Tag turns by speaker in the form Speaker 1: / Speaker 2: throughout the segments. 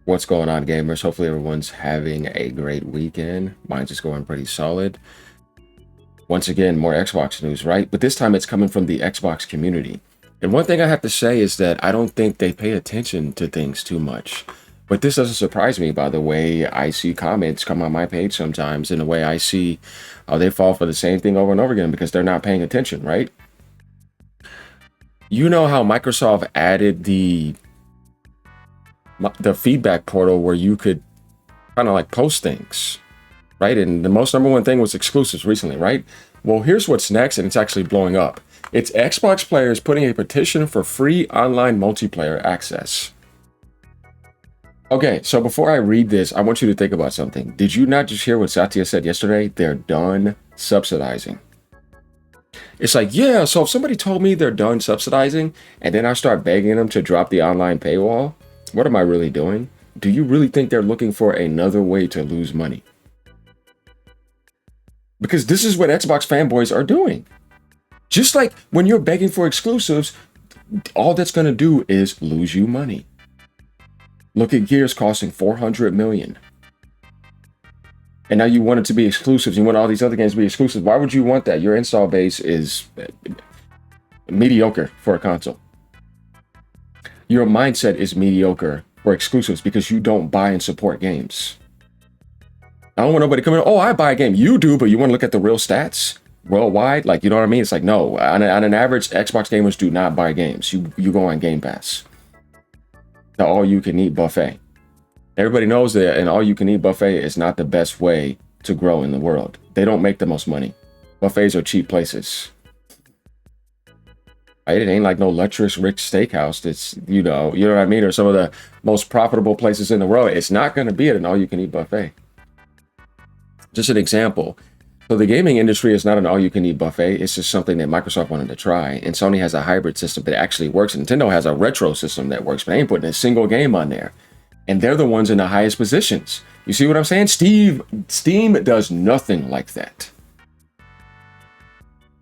Speaker 1: What's going on, gamers? Hopefully everyone's having a great weekend. Mine's just going pretty solid. Once again, more Xbox news, right? But this time it's coming from the Xbox community. And one thing I have to say is that I don't think they pay attention to things too much. But this doesn't surprise me by the way I see comments come on my page sometimes, and the way I see they fall for the same thing over and over again because they're not paying attention, right? You know how Microsoft added the feedback portal where you could kind of like post things, right? And the most number one thing was exclusives recently, right? Well, here's what's next, and it's actually blowing up. It's Xbox players putting a petition for free online multiplayer access. Okay, so before I read this, I want you to think about something. Did you not just hear what Satya said yesterday? They're done subsidizing. It's like, yeah, so if somebody told me they're done subsidizing and then I start begging them to drop the online paywall, what am I really doing? Do you really think they're looking for another way to lose money? Because this is what Xbox fanboys are doing. Just like when you're begging for exclusives, all that's going to do is lose you money. Look at Gears costing $400 million. And now you want it to be exclusives. You want all these other games to be exclusive. Why would you want that? Your install base is mediocre for a console. Your mindset is mediocre for exclusives because you don't buy and support games. I don't want nobody coming, oh, I buy a game. You do, but you want to look at the real stats worldwide? Like, you know what I mean? It's like, no, on an average, Xbox gamers do not buy games. You go on Gamepass. The all-you-can-eat buffet. Everybody knows that an all-you-can-eat buffet is not the best way to grow in the world. They don't make the most money. Buffets are cheap places. It ain't like no luxurious rich steakhouse. It's, you know what I mean? Or some of the most profitable places in the world. It's not going to be at an all-you-can-eat buffet. Just an example. So the gaming industry is not an all-you-can-eat buffet. It's just something that Microsoft wanted to try. And Sony has a hybrid system that actually works. Nintendo has a retro system that works, but they ain't putting a single game on there. And they're the ones in the highest positions. You see what I'm saying? Steam does nothing like that.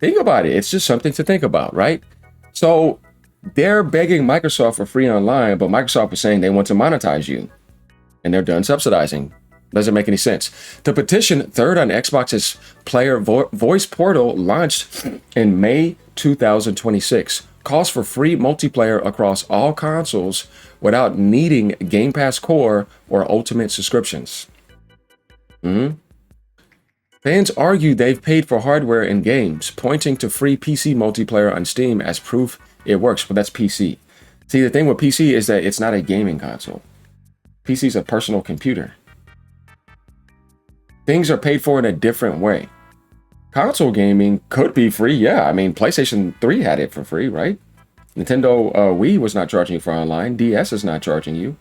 Speaker 1: Think about it. It's just something to think about, right? So they're begging Microsoft for free online, but Microsoft is saying they want to monetize you. And they're done subsidizing. Doesn't make any sense. The petition, third on Xbox's player voice portal, launched in May 2026. Calls for free multiplayer across all consoles without needing Game Pass Core or Ultimate subscriptions. Fans argue they've paid for hardware and games, pointing to free PC multiplayer on Steam as proof it works, but that's PC. See, the thing with PC is that it's not a gaming console. PC is a personal computer. Things are paid for in a different way. Console gaming could be free, yeah. I mean, PlayStation 3 had it for free, right? Nintendo Wii was not charging you for online. DS is not charging you.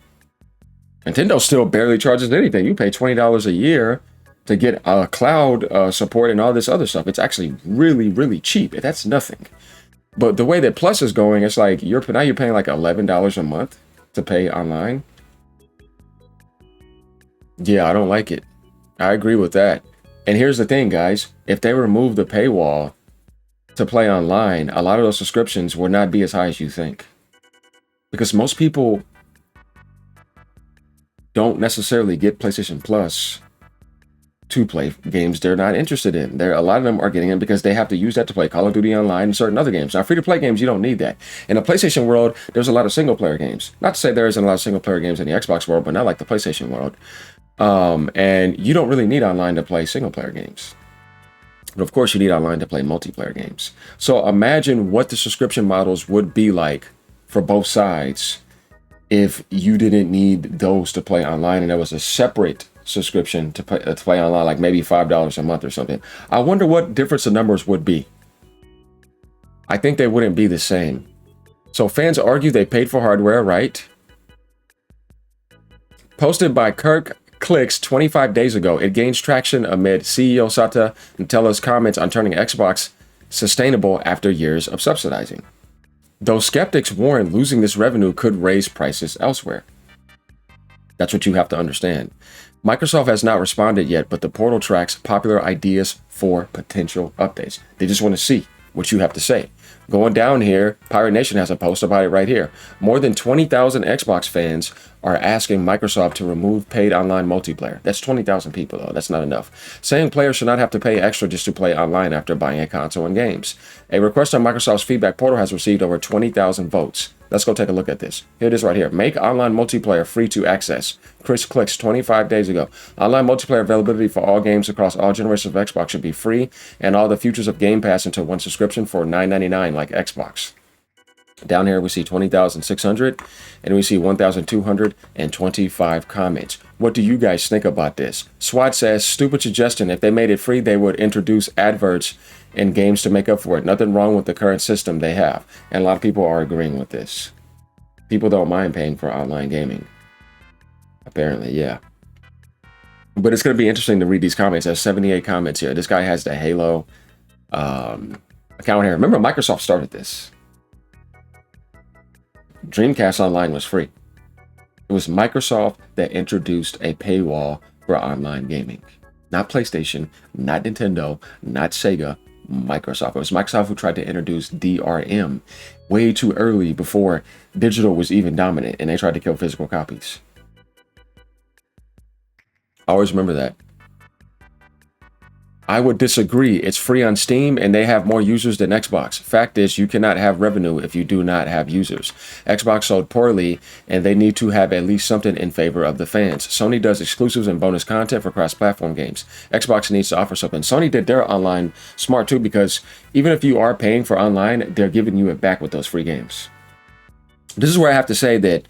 Speaker 1: Nintendo still barely charges anything. You pay $20 a year to get cloud support and all this other stuff. It's actually really, really cheap. That's nothing. But the way that Plus is going, it's like you're paying like $11 a month to pay online. Yeah, I don't like it. I agree with that. And here's the thing, guys. If they remove the paywall to play online, a lot of those subscriptions will not be as high as you think. Because most people don't necessarily get PlayStation Plus to play games they're not interested in. A lot of them are getting it because they have to use that to play Call of Duty Online and certain other games. Now, free-to-play games, you don't need that. In the PlayStation world, there's a lot of single-player games. Not to say there isn't a lot of single-player games in the Xbox world, but not like the PlayStation world. And you don't really need online to play single-player games. But of course, you need online to play multiplayer games. So imagine what the subscription models would be like for both sides if you didn't need those to play online and there was a separate subscription to play online, like maybe $5 a month or something. I wonder what difference the numbers would be. I think they wouldn't be the same. So fans argue they paid for hardware, right? Posted by Kirk Clicks 25 days ago, it gains traction amid CEO Satya Nadella's comments on turning Xbox sustainable after years of subsidizing. Though skeptics warn losing this revenue could raise prices elsewhere. That's what you have to understand. Microsoft has not responded yet, but the portal tracks popular ideas for potential updates. They just want to see what you have to say. Going down here, Pirate Nation has a post about it right here. More than 20,000 Xbox fans are asking Microsoft to remove paid online multiplayer. That's 20,000 people, though. That's not enough. Saying players should not have to pay extra just to play online after buying a console and games. A request on Microsoft's feedback portal has received over 20,000 votes. Let's go take a look at this. Here it is right here. Make online multiplayer free to access. Chris Clicks 25 days ago. Online multiplayer availability for all games across all generations of Xbox should be free, and all the features of Gamepass into one subscription for $9.99 like Xbox. Down here we see 20,600 and we see 1,225 comments. What do you guys think about this? SWAT says, stupid suggestion. If they made it free, they would introduce adverts in games to make up for it. Nothing wrong with the current system they have. And a lot of people are agreeing with this. People don't mind paying for online gaming. Apparently, yeah. But it's going to be interesting to read these comments. There's 78 comments here. This guy has the Halo account here. Remember, Microsoft started this. Dreamcast Online was free. It was Microsoft that introduced a paywall for online gaming. Not PlayStation, not Nintendo, not Sega, Microsoft. It was Microsoft who tried to introduce DRM way too early before digital was even dominant, and they tried to kill physical copies. Always remember that. I would disagree. It's free on Steam and they have more users than Xbox. Fact is, you cannot have revenue if you do not have users. Xbox sold poorly and they need to have at least something in favor of the fans. Sony does exclusives and bonus content for cross-platform games. Xbox needs to offer something. Sony did their online smart too, because even if you are paying for online, they're giving you it back with those free games. This is where I have to say that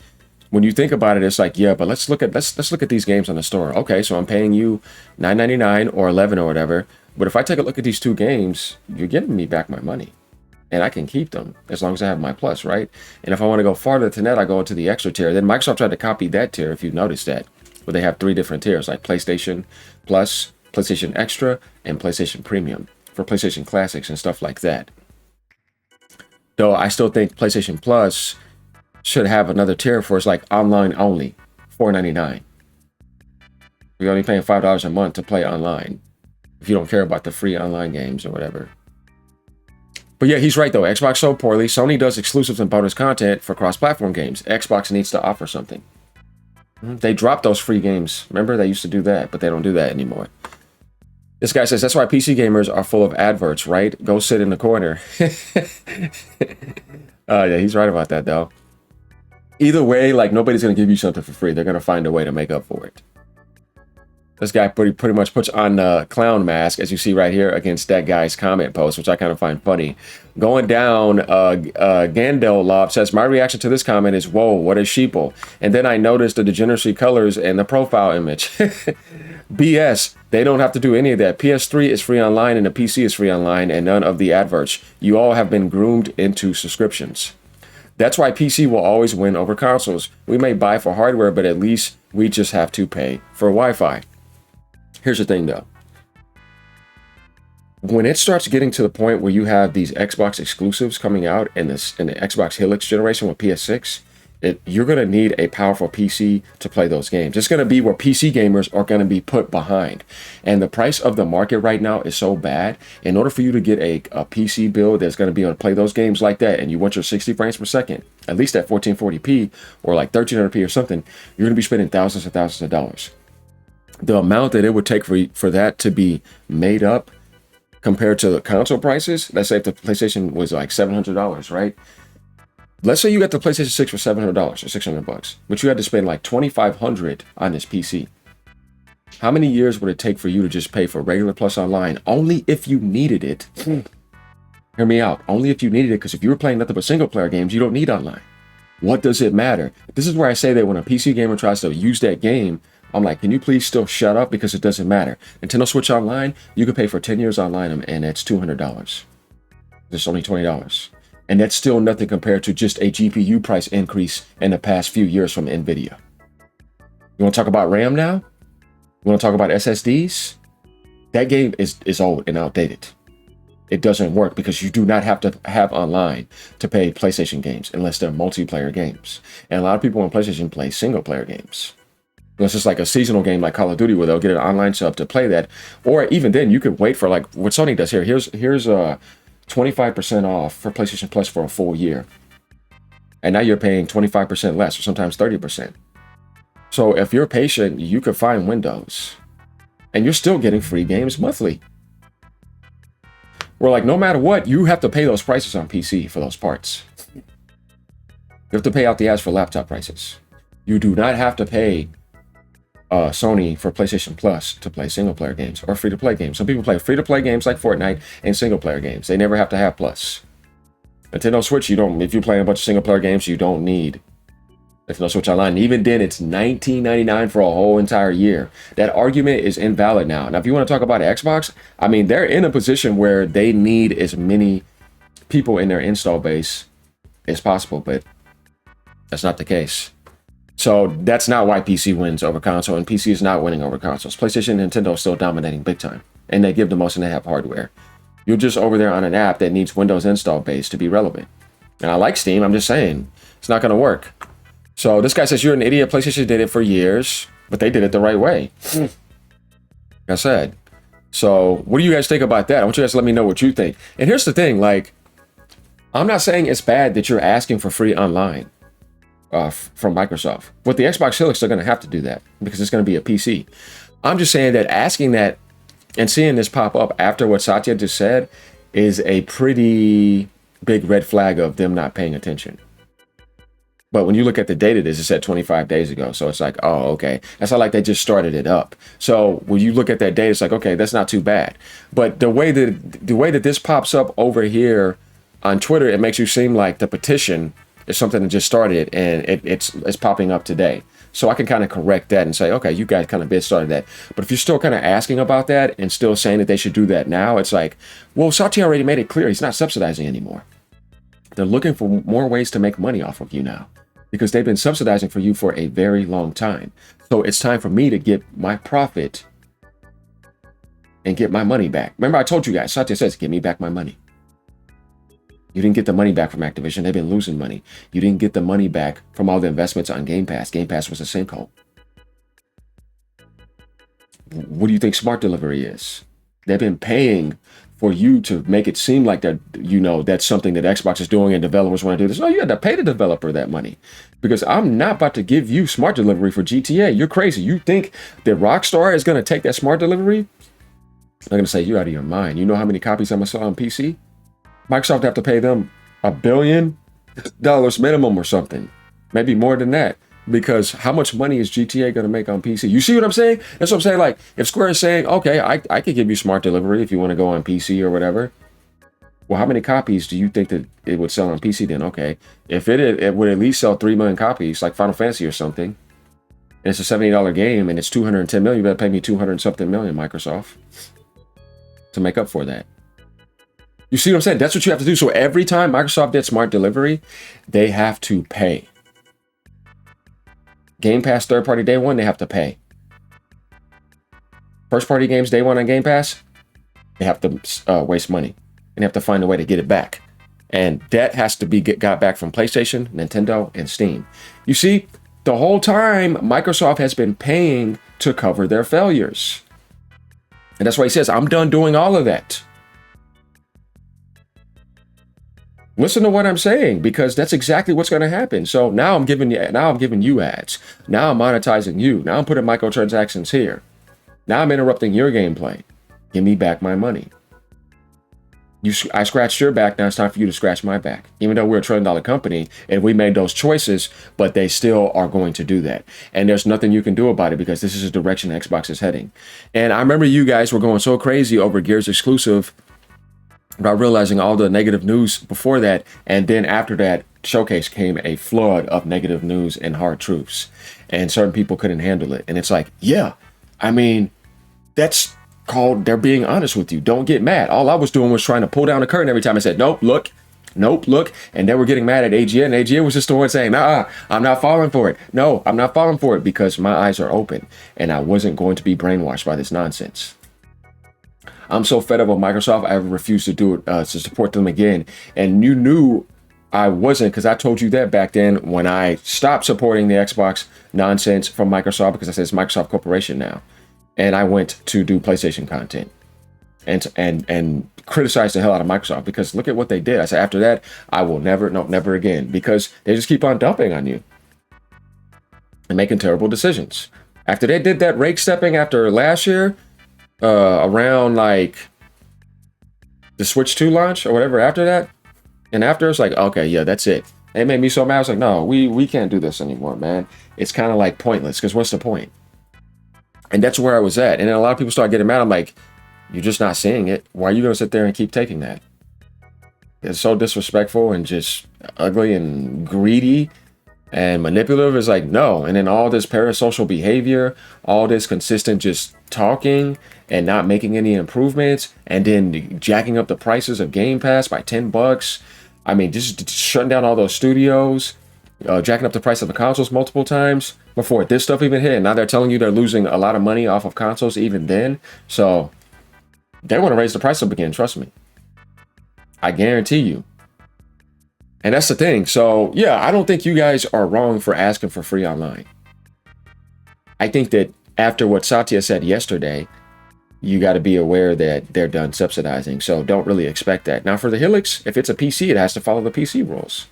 Speaker 1: when you think about it, it's like, yeah, but let's look at these games on the store. Okay, so I'm paying you $9.99 or $11 or whatever. But if I take a look at these two games, you're giving me back my money, and I can keep them as long as I have my Plus, right? And if I want to go farther than that, I go into the extra tier. Then Microsoft tried to copy that tier, if you noticed that, where they have 3 different tiers, like PlayStation Plus, PlayStation Extra, and PlayStation Premium for PlayStation Classics and stuff like that. Though I still think PlayStation Plus should have another tier for it's like online only, $4.99. You're only paying $5 a month to play online if you don't care about the free online games or whatever. But yeah, he's right though. Xbox sold poorly. Sony does exclusives and bonus content for cross-platform games. Xbox needs to offer something. They dropped those free games. Remember, they used to do that, but they don't do that anymore. This guy says, that's why PC gamers are full of adverts, right? Go sit in the corner. Yeah, he's right about that though. Either way, like, nobody's going to give you something for free. They're going to find a way to make up for it. This guy pretty much puts on the clown mask, as you see right here, against that guy's comment post, which I kind of find funny. Going down, Gandel Lob says, my reaction to this comment is, whoa, what a sheeple. And then I noticed the degeneracy colors and the profile image. BS. They don't have to do any of that. PS3 is free online and the PC is free online, and none of the adverts. You all have been groomed into subscriptions. That's why PC will always win over consoles. We may buy for hardware, but at least we just have to pay for Wi-Fi. Here's the thing though. When it starts getting to the point where you have these Xbox exclusives coming out in the Xbox Helix generation with PS6, you're going to need a powerful PC to play those games. It's going to be where PC gamers are going to be put behind. And the price of the market right now is so bad. In order for you to get a PC build that's going to be able to play those games like that, and you want your 60 frames per second, at least at 1440p or like 1300p or something, you're going to be spending thousands and thousands of dollars. The amount that it would take for that to be made up compared to the console prices, let's say if the PlayStation was like $700, right? Let's say you got the PlayStation 6 for $700 or $600, but you had to spend like $2,500 on this PC. How many years would it take for you to just pay for regular Plus online only if you needed it? Hear me out. Only if you needed it, because if you were playing nothing but single player games, you don't need online. What does it matter? This is where I say that when a PC gamer tries to use that game, I'm like, can you please still shut up? Because it doesn't matter. Nintendo Switch Online, you can pay for 10 years online and it's $200. It's only $20. And that's still nothing compared to just a GPU price increase in the past few years from NVIDIA. You want to talk about RAM now? You want to talk about SSDs? That game is old and outdated. It doesn't work because you do not have to have online to play PlayStation games unless they're multiplayer games. And a lot of people on PlayStation play single player games. It's just like a seasonal game like Call of Duty where they'll get an online sub to play that. Or even then, you could wait for like what Sony does here. Here's 25% off for PlayStation Plus for a full year. And now you're paying 25% less, or sometimes 30%. So if you're patient, you could find windows. And you're still getting free games monthly. We're like, no matter what, you have to pay those prices on PC for those parts. You have to pay out the ass for laptop prices. You do not have to pay Sony for PlayStation Plus to play single-player games or free-to-play games. Some people play free-to-play games like Fortnite and single-player games. They never have to have Plus. Nintendo Switch, you don't. If you're playing a bunch of single-player games, you don't need Nintendo Switch Online. Even then, it's $19.99 for a whole entire year. That argument is invalid now. Now, if you want to talk about Xbox, I mean, they're in a position where they need as many people in their install base as possible, but that's not the case. So that's not why PC wins over console, and PC is not winning over consoles. PlayStation and Nintendo are still dominating big time, and they give the most and they have hardware. You're just over there on an app that needs Windows install base to be relevant. And I like Steam, I'm just saying, it's not going to work. So this guy says, you're an idiot. PlayStation did it for years, but they did it the right way. Like I said. So what do you guys think about that? I want you guys to let me know what you think. And here's the thing, like, I'm not saying it's bad that you're asking for free online from Microsoft. With the Xbox Helix, they're going to have to do that because it's going to be a PC. I'm just saying that asking that and seeing this pop up after what Satya just said is a pretty big red flag of them not paying attention. But when you look at the date of this, it said 25 days ago. So it's like, oh, okay. That's not like they just started it up. So when you look at that date, it's like, okay, that's not too bad. But the way that this pops up over here on Twitter, it makes you seem like the petition is something that just started and it's popping up today. So I can kind of correct that and say, okay, you guys kind of started that. But if you're still kind of asking about that and still saying that they should do that now, it's like, well, Satya already made it clear he's not subsidizing anymore. They're looking for more ways to make money off of you now, because they've been subsidizing for you for a very long time. So it's time for me to get my profit and get my money back. Remember, I told you guys, Satya says, give me back my money. You didn't get the money back from Activision. They've been losing money. You didn't get the money back from all the investments on Gamepass. Gamepass was a sinkhole. What do you think smart delivery is? They've been paying for you to make it seem like that, you know, that's something that Xbox is doing and developers want to do this. No, you had to pay the developer that money, because I'm not about to give you smart delivery for GTA. You're crazy. You think that Rockstar is going to take that smart delivery? I'm going to say you're out of your mind. You know how many copies I'm going to sell on PC? Microsoft have to pay them $1 billion minimum or something, maybe more than that, because how much money is GTA going to make on PC? You see what I'm saying? That's what I'm saying. Like, if Square is saying, okay, I could give you smart delivery if you want to go on PC or whatever. Well, how many copies do you think that it would sell on PC then? Okay, if it would at least sell 3 million copies, like Final Fantasy or something, and it's a $70 game and it's 210 million, you better pay me 200 something million, Microsoft, to make up for that. You see what I'm saying? That's what you have to do. So every time Microsoft did smart delivery, they have to pay. Game Pass third party day one, they have to pay. First party games day one on Game Pass, they have to waste money and they have to find a way to get it back. And that has to be got back from PlayStation, Nintendo, and Steam. You see, the whole time Microsoft has been paying to cover their failures. And that's why he says, I'm done doing all of that. Listen to what I'm saying, because that's exactly what's going to happen. So now I'm giving you ads. Now I'm monetizing you. Now I'm putting microtransactions here. Now I'm interrupting your gameplay. Give me back my money. I scratched your back. Now it's time for you to scratch my back. Even though we're a $1 trillion company and we made those choices, but they still are going to do that. And there's nothing you can do about it, because this is the direction Xbox is heading. And I remember you guys were going so crazy over Gears exclusive, about realizing all the negative news before that, and then after that showcase came a flood of negative news and hard truths, and certain people couldn't handle it. And it's like, yeah, I mean, that's called they're being honest with you. Don't get mad. All I was doing was trying to pull down the curtain every time I said, nope, look, and they were getting mad at AGN. AGN was just the one saying, nah, I'm not falling for it. No, I'm not falling for it, because my eyes are open and I wasn't going to be brainwashed by this nonsense. I'm so fed up with Microsoft, I refuse to do it, to support them again. And you knew I wasn't, because I told you that back then when I stopped supporting the Xbox nonsense from Microsoft, because I said it's Microsoft Corporation now. And I went to do PlayStation content and criticized the hell out of Microsoft because look at what they did. I said, after that, I will never, no, never again, because they just keep on dumping on you and making terrible decisions. After they did that rake stepping after last year, around like the Switch 2 launch or whatever after that, and after it's like, okay, yeah, that's it. It made me so mad. I was like, no, we can't do this anymore, man. It's kind of like pointless because what's the point? And that's where I was at. And then a lot of people start getting mad. I'm like, you're just not seeing it. Why are you going to sit there and keep taking that? It's so disrespectful and just ugly and greedy and manipulative. Is like, no. And then all this parasocial behavior, all this consistent just talking and not making any improvements, and then jacking up the prices of Gamepass by $10. I mean, just shutting down all those studios, jacking up the price of the consoles multiple times before this stuff even hit. And now they're telling you they're losing a lot of money off of consoles even then. So they want to raise the price up again. Trust me. I guarantee you. And that's the thing. So yeah, I don't think you guys are wrong for asking for free online. I think that after what Satya said yesterday, you got to be aware that they're done subsidizing. So don't really expect that. Now for the Helix, if it's a PC, it has to follow the PC rules.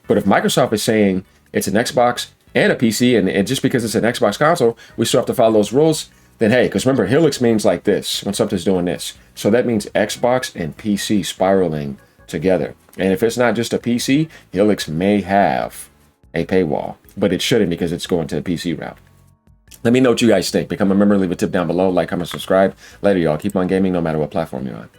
Speaker 1: But if Microsoft is saying it's an Xbox and a PC, and just because it's an Xbox console, we still have to follow those rules, then hey, because remember, Helix means like this when something's doing this. So that means Xbox and PC spiraling together. And if it's not just a PC, Helix may have a paywall, but it shouldn't because it's going to the PC route. Let me know what you guys think. Become a member, leave a tip down below, like, comment, subscribe. Later, y'all. Keep on gaming no matter what platform you're on.